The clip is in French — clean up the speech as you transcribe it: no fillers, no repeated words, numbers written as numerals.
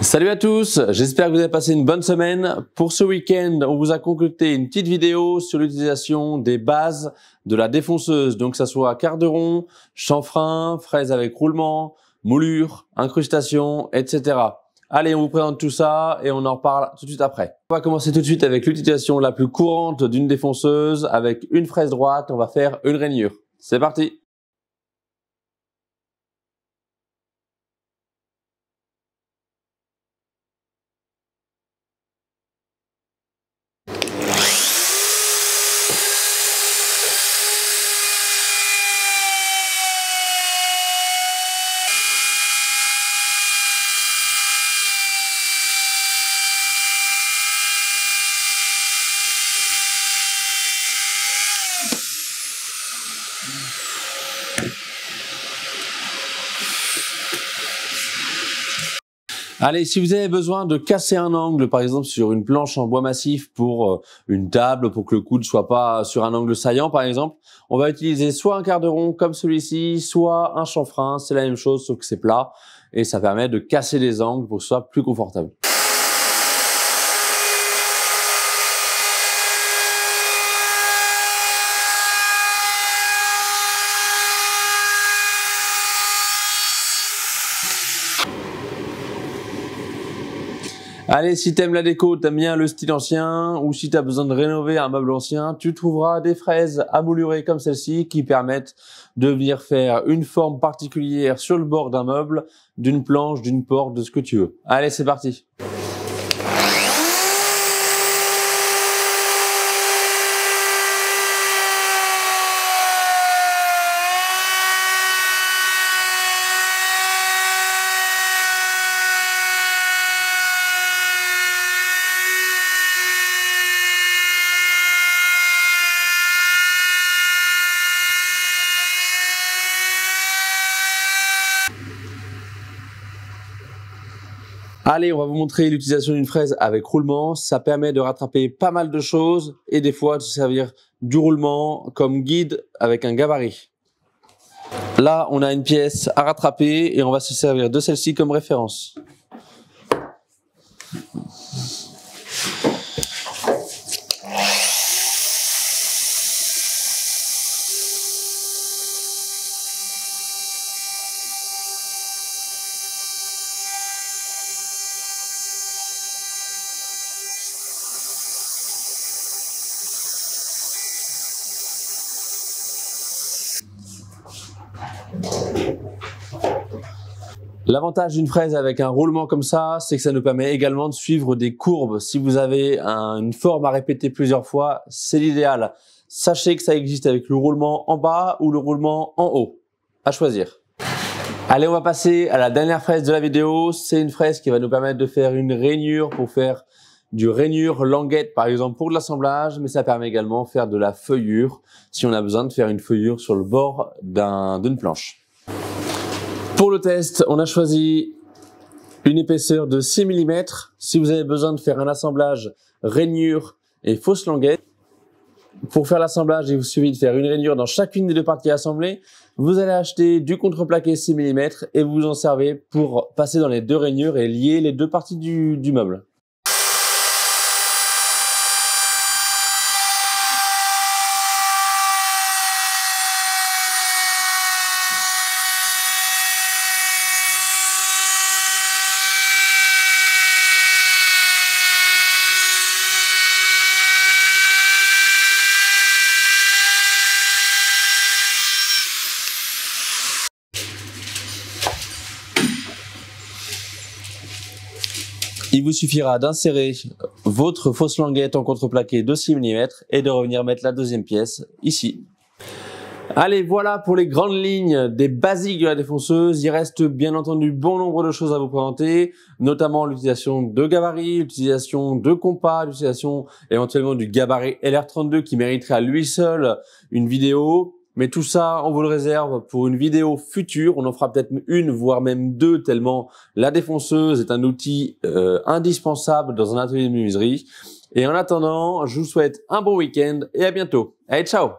Salut à tous, j'espère que vous avez passé une bonne semaine. Pour ce week-end, on vous a concocté une petite vidéo sur l'utilisation des bases de la défonceuse. Donc que ça soit quart de rond, chanfrein, fraise avec roulement, moulure, incrustation, etc. Allez, on vous présente tout ça et on en reparle tout de suite après. On va commencer tout de suite avec l'utilisation la plus courante d'une défonceuse. Avec une fraise droite, on va faire une rainure. C'est parti! Allez, si vous avez besoin de casser un angle, par exemple sur une planche en bois massif pour une table, pour que le coude soit pas sur un angle saillant, par exemple, on va utiliser soit un quart de rond comme celui-ci, soit un chanfrein. C'est la même chose, sauf que c'est plat et ça permet de casser les angles pour que ce soit plus confortable. Allez, si t'aimes la déco, t'aimes bien le style ancien, ou si t'as besoin de rénover un meuble ancien, tu trouveras des fraises à moulurer comme celle-ci qui permettent de venir faire une forme particulière sur le bord d'un meuble, d'une planche, d'une porte, de ce que tu veux. Allez, c'est parti! Allez, on va vous montrer l'utilisation d'une fraise avec roulement. Ça permet de rattraper pas mal de choses et des fois de se servir du roulement comme guide avec un gabarit. Là, on a une pièce à rattraper et on va se servir de celle-ci comme référence. L'avantage d'une fraise avec un roulement comme ça, c'est que ça nous permet également de suivre des courbes. Si vous avez une forme à répéter plusieurs fois, c'est l'idéal. Sachez que ça existe avec le roulement en bas ou le roulement en haut. À choisir. Allez, on va passer à la dernière fraise de la vidéo. C'est une fraise qui va nous permettre de faire une rainure pour faire du rainure languette, par exemple, pour de l'assemblage, mais ça permet également de faire de la feuillure si on a besoin de faire une feuillure sur le bord d'une planche. Pour le test, on a choisi une épaisseur de 6 mm. Si vous avez besoin de faire un assemblage rainure et fausse languette, pour faire l'assemblage, il vous suffit de faire une rainure dans chacune des deux parties assemblées. Vous allez acheter du contreplaqué 6 mm et vous vous en servez pour passer dans les deux rainures et lier les deux parties du meuble. Il vous suffira d'insérer votre fausse languette en contreplaqué de 6 mm et de revenir mettre la deuxième pièce ici. Allez, voilà pour les grandes lignes des basiques de la défonceuse. Il reste bien entendu bon nombre de choses à vous présenter, notamment l'utilisation de gabarit, l'utilisation de compas, l'utilisation éventuellement du gabarit LR32 qui mériterait à lui seul une vidéo. Mais tout ça, on vous le réserve pour une vidéo future. On en fera peut-être une, voire même deux, tellement la défonceuse est un outil indispensable dans un atelier de menuiserie. Et en attendant, je vous souhaite un bon week-end et à bientôt. Allez, ciao!